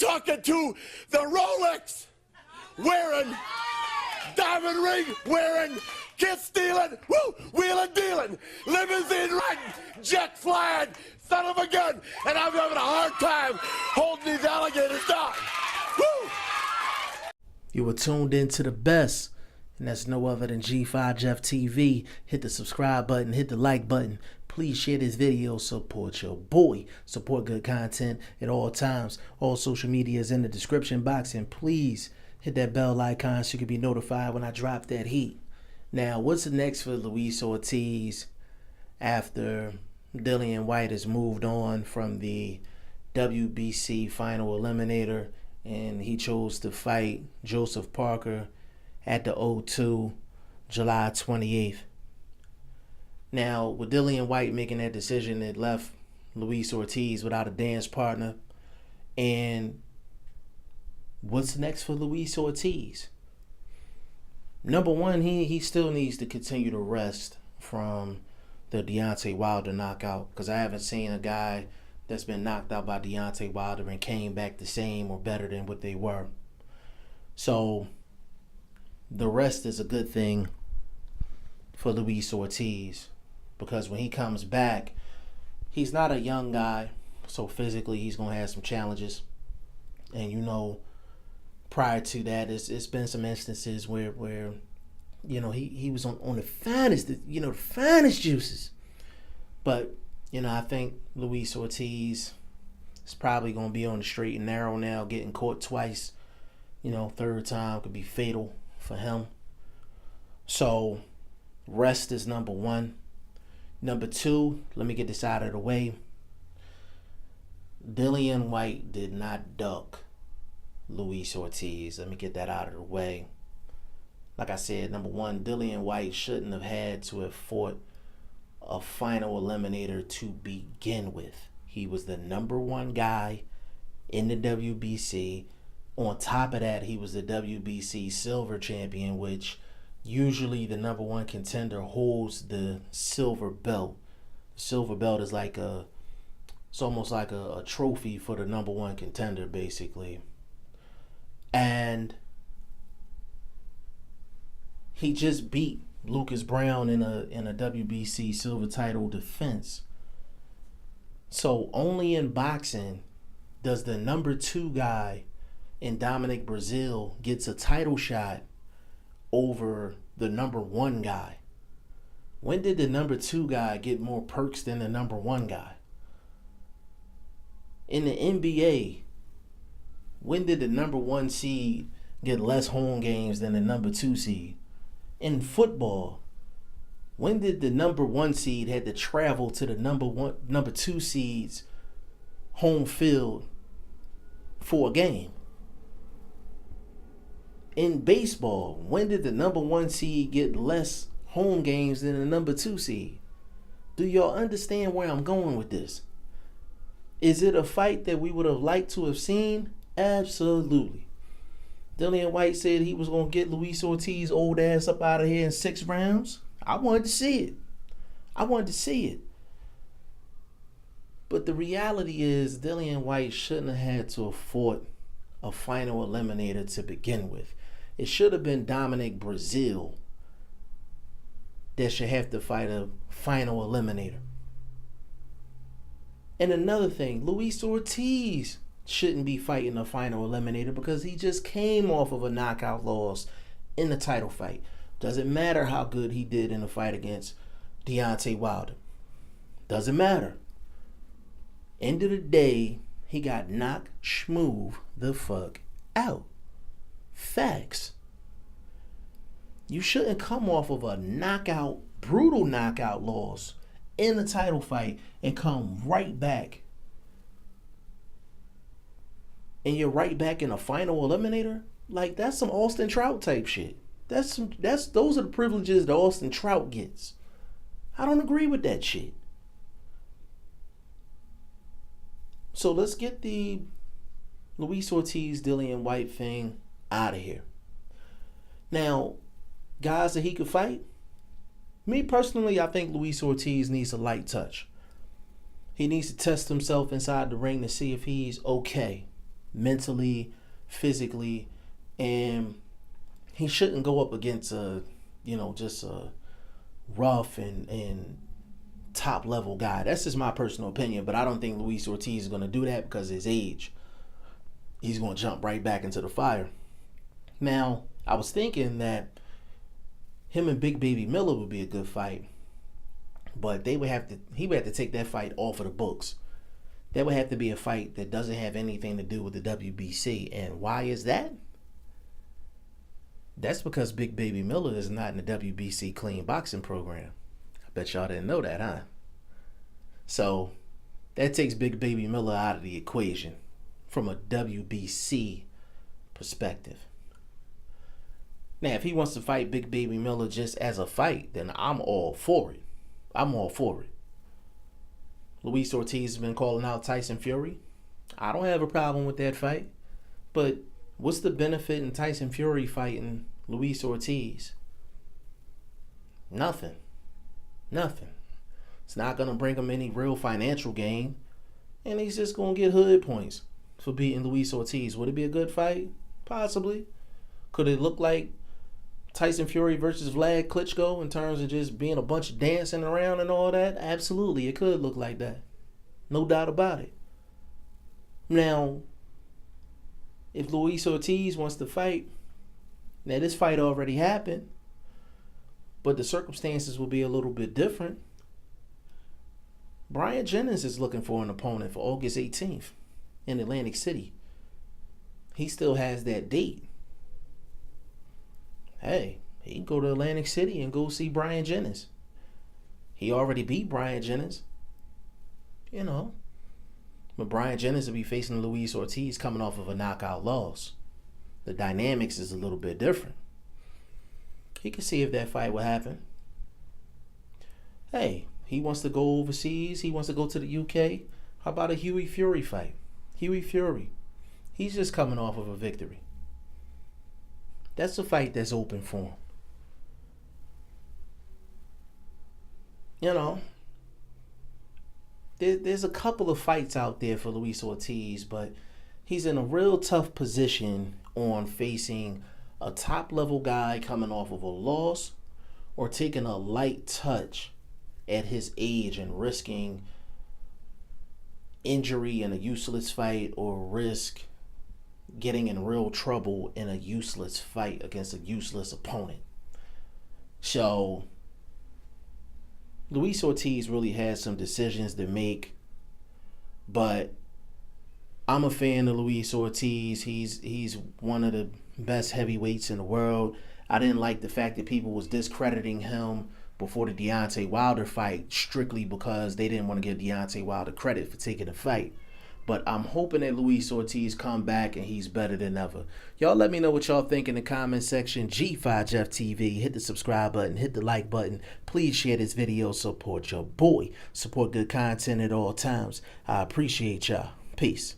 You're talking to the Rolex wearing, diamond ring wearing, kiss stealing, wheeling dealing, limousine riding, jet flying, son of a gun, and I'm having a hard time holding these alligators down. Woo! You were tuned in to the best, and that's no other than G5 Jeff TV. Hit the subscribe button, hit the like button. Please share this video, support your boy. Support good content at all times. All social media is in the description box, and please hit that bell icon so you can be notified when I drop that heat. Now, what's next for Luis Ortiz after Dillian Whyte has moved on from the WBC final eliminator and he chose to fight Joseph Parker at the O2 July 28th. Now, with Dillian Whyte making that decision, it left Luis Ortiz without a dance partner. And what's next for Luis Ortiz? Number one, he still needs to continue to rest from the Deontay Wilder knockout, because I haven't seen a guy that's been knocked out by Deontay Wilder and came back the same or better than what they were. So the rest is a good thing for Luis Ortiz, because when he comes back, he's not a young guy, so physically he's going to have some challenges. And, you know, prior to that, it's been some instances where you know, he was on the finest, the finest juices. But, you know, I think Luis Ortiz is probably going to be on the straight and narrow now, getting caught twice. You know, third time could be fatal for him. So, rest is number one. Number two, let me get this out of the way. Dillian Whyte did not duck Luis Ortiz. Let me get that out of the way. Like I said, number one, Dillian Whyte shouldn't have had to have fought a final eliminator to begin with. He was the number one guy in the WBC. On top of that, he was the WBC silver champion, which usually the number one contender holds the silver belt. Silver belt is like it's almost like a trophy for the number one contender, basically. And he just beat Lucas Brown in a WBC silver title defense. So only in boxing does the number two guy in Dominic Brazil gets a title shot over the number one guy. When did the number two guy get more perks than the number one guy? In the NBA, when did the number one seed get less home games than the number two seed? In football, when did the number one seed had to travel to the number two seed's home field for a game? In baseball, when did the number one seed get less home games than the number two seed? Do y'all understand where I'm going with this? Is it a fight that we would have liked to have seen? Absolutely. Dillian Whyte said he was going to get Luis Ortiz old ass up out of here in 6 rounds. I wanted to see it. But the reality is, Dillian Whyte shouldn't have had to have fought a final eliminator to begin with. It should have been Dominic Brazil that should have to fight a final eliminator. And another thing, Luis Ortiz shouldn't be fighting a final eliminator because he just came off of a knockout loss in the title fight. Doesn't matter how good he did in the fight against Deontay Wilder. Doesn't matter. End of the day, he got knocked schmoove the fuck out. Facts. You shouldn't come off of a knockout, brutal knockout loss in the title fight and come right back. And you're right back in a final eliminator? Like, that's some Austin Trout type shit. Those are the privileges that Austin Trout gets. I don't agree with that shit. So let's get the Luis Ortiz, Dillian Whyte thing out of here. Now, guys that he could fight, me personally, I think Luis Ortiz needs a light touch. He needs to test himself inside the ring to see if he's okay. mentally, physically, and he shouldn't go up against just a rough and top level guy. That's just my personal opinion, but I don't think Luis Ortiz is going to do that because of his age. He's going to jump right back into the fire. Now, I was thinking that him and Big Baby Miller would be a good fight, but he would have to take that fight off of the books. That would have to be a fight that doesn't have anything to do with the WBC. And why is that? That's because Big Baby Miller is not in the WBC clean boxing program. I bet y'all didn't know that, huh? So that takes Big Baby Miller out of the equation from a WBC perspective. Now, if he wants to fight Big Baby Miller just as a fight, then I'm all for it. I'm all for it. Luis Ortiz has been calling out Tyson Fury. I don't have a problem with that fight. But what's the benefit in Tyson Fury fighting Luis Ortiz? Nothing. It's not going to bring him any real financial gain. And he's just going to get hood points for beating Luis Ortiz. Would it be a good fight? Possibly. Could it look like Tyson Fury versus Vlad Klitschko in terms of just being a bunch of dancing around and all that? Absolutely, it could look like that. No doubt about it. Now, if Luis Ortiz wants to fight, now this fight already happened, but the circumstances will be a little bit different. Brian Jennings is looking for an opponent for August 18th in Atlantic City. He still has that date. Hey, he can go to Atlantic City and go see Brian Jennings. He already beat Brian Jennings. But Brian Jennings will be facing Luis Ortiz coming off of a knockout loss. The dynamics is a little bit different. He can see if that fight will happen. Hey, he wants to go overseas. He wants to go to the UK. How about a Hughie Fury fight? Hughie Fury. He's just coming off of a victory. That's a fight that's open for him. There's a couple of fights out there for Luis Ortiz, but he's in a real tough position on facing a top-level guy coming off of a loss or taking a light touch at his age and risking injury in a useless fight or risk getting in real trouble in a useless fight against a useless opponent. So Luis Ortiz really has some decisions to make, but I'm a fan of Luis Ortiz. He's one of the best heavyweights in the world. I didn't like the fact that people was discrediting him before the Deontay Wilder fight strictly because they didn't want to give Deontay Wilder credit for taking the fight. But I'm hoping that Luis Ortiz come back and he's better than ever. Y'all let me know what y'all think in the comment section. G5 Jeff TV. Hit the subscribe button. Hit the like button. Please share this video. Support your boy. Support good content at all times. I appreciate y'all. Peace.